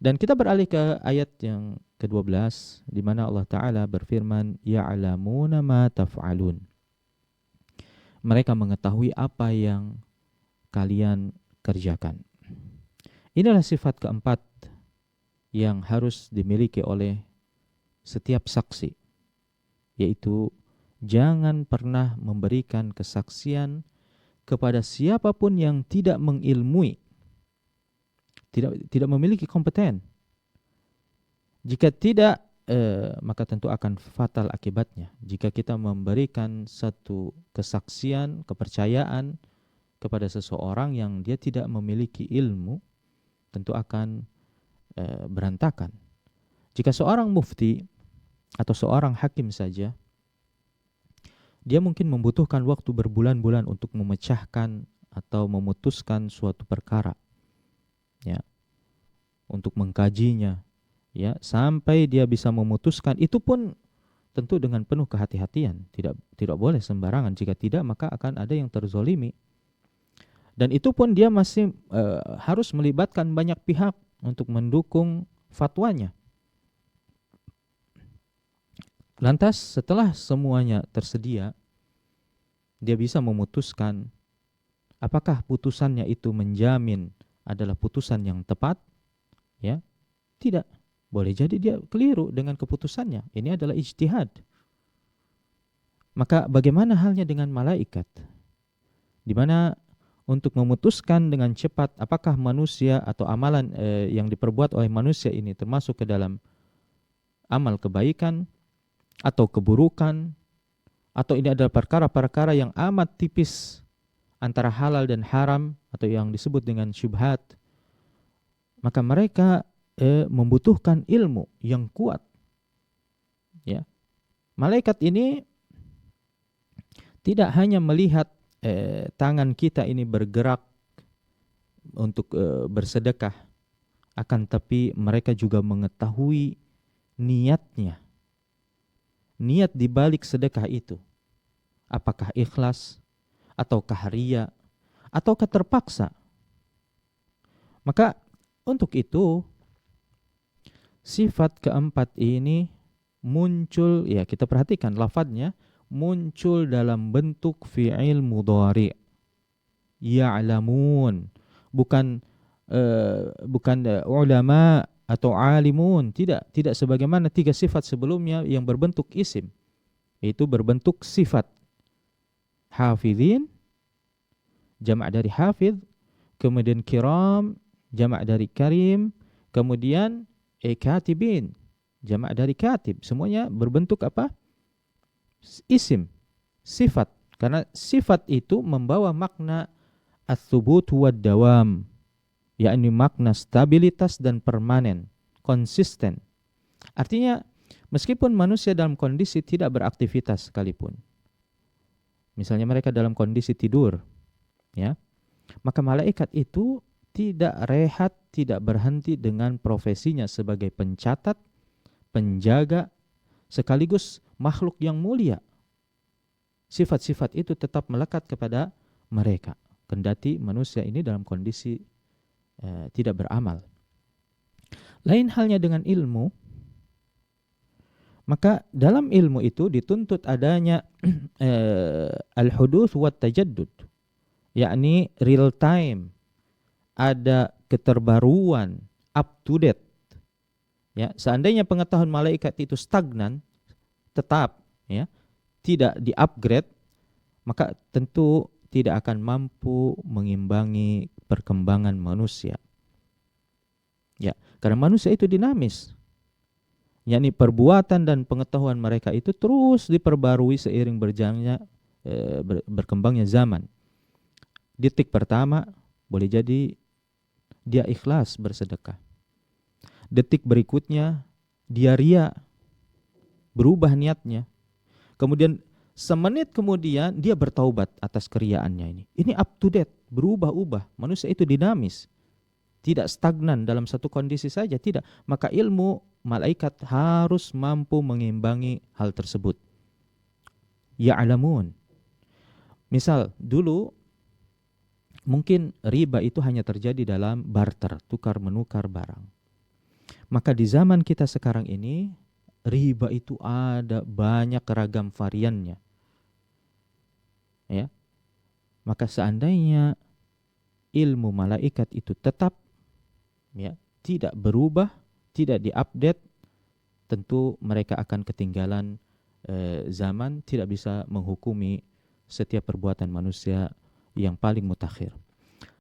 Dan kita beralih ke ayat yang ke-12 di mana Allah Ta'ala berfirman, ya'lamuna ma taf'alun. Mereka mengetahui apa yang kalian kerjakan. Inilah sifat keempat yang harus dimiliki oleh setiap saksi, yaitu jangan pernah memberikan kesaksian kepada siapapun yang tidak mengilmui, tidak memiliki kompeten. Jika tidak, maka tentu akan fatal akibatnya. Jika kita memberikan satu kesaksian, kepercayaan kepada seseorang yang dia tidak memiliki ilmu, tentu akan berantakan. Jika seorang mufti atau seorang hakim saja, dia mungkin membutuhkan waktu berbulan-bulan untuk memecahkan atau memutuskan suatu perkara, ya, untuk mengkajinya, ya, sampai dia bisa memutuskan. Itu pun tentu dengan penuh kehati-hatian, tidak boleh sembarangan. Jika tidak, maka akan ada yang terzolimi. Dan itu pun dia masih harus melibatkan banyak pihak untuk mendukung fatwanya. Lantas setelah semuanya tersedia, dia bisa memutuskan apakah putusannya itu menjamin adalah putusan yang tepat, ya? Tidak. Boleh jadi dia keliru dengan keputusannya. Ini adalah ijtihad. Maka bagaimana halnya dengan malaikat? Di mana untuk memutuskan dengan cepat apakah manusia atau amalan yang diperbuat oleh manusia ini termasuk ke dalam amal kebaikan atau keburukan, atau ini adalah perkara-perkara yang amat tipis antara halal dan haram atau yang disebut dengan syubhat, maka mereka membutuhkan ilmu yang kuat, ya. Malaikat ini tidak hanya melihat tangan kita ini bergerak untuk bersedekah, akan tapi mereka juga mengetahui niatnya, niat di balik sedekah itu. Apakah ikhlas, ataukah riya, ataukah terpaksa. Maka untuk itu sifat keempat ini muncul, ya kita perhatikan lafadznya, muncul dalam bentuk fi'il mudhari. Ya'lamun. Bukan ulama atau alimun, tidak sebagaimana tiga sifat sebelumnya yang berbentuk isim, yaitu berbentuk sifat. Hafidhin, jamak dari hafidh, kemudian kiram, jamak dari karim, kemudian katibin, jamak dari katib. Semuanya berbentuk apa? Isim, sifat. Karena sifat itu membawa makna ats-tsubut wad dawam, yakni makna stabilitas dan permanen, konsisten. Artinya meskipun manusia dalam kondisi tidak beraktivitas sekalipun, misalnya mereka dalam kondisi tidur, ya, maka malaikat itu tidak rehat, tidak berhenti dengan profesinya sebagai pencatat, penjaga, sekaligus makhluk yang mulia. Sifat-sifat itu tetap melekat kepada mereka, kendati manusia ini dalam kondisi tidak beramal. Lain halnya dengan ilmu, maka dalam ilmu itu dituntut adanya al-huduth wa tajaddud, yakni real time, ada keterbaruan, up to date. Ya, seandainya pengetahuan malaikat itu stagnan, tetap, ya, tidak di-upgrade, maka tentu tidak akan mampu mengimbangi perkembangan manusia. Ya, karena manusia itu dinamis. Yakni perbuatan dan pengetahuan mereka itu terus diperbarui seiring berjalannya berkembangnya zaman. Detik pertama boleh jadi dia ikhlas bersedekah. Detik berikutnya dia ria, berubah niatnya. Kemudian semenit kemudian dia bertaubat atas keriaannya ini. Ini up to date, berubah-ubah. Manusia itu dinamis, tidak stagnan dalam satu kondisi saja, tidak. Maka ilmu malaikat harus mampu mengimbangi hal tersebut. Ya'lamun. Misal dulu mungkin riba itu hanya terjadi dalam barter, tukar menukar barang. Maka di zaman kita sekarang ini, riba itu ada banyak ragam variannya. Ya. Maka seandainya ilmu malaikat itu tetap, ya, tidak berubah, tidak diupdate, tentu mereka akan ketinggalan zaman, tidak bisa menghukumi setiap perbuatan manusia yang paling mutakhir.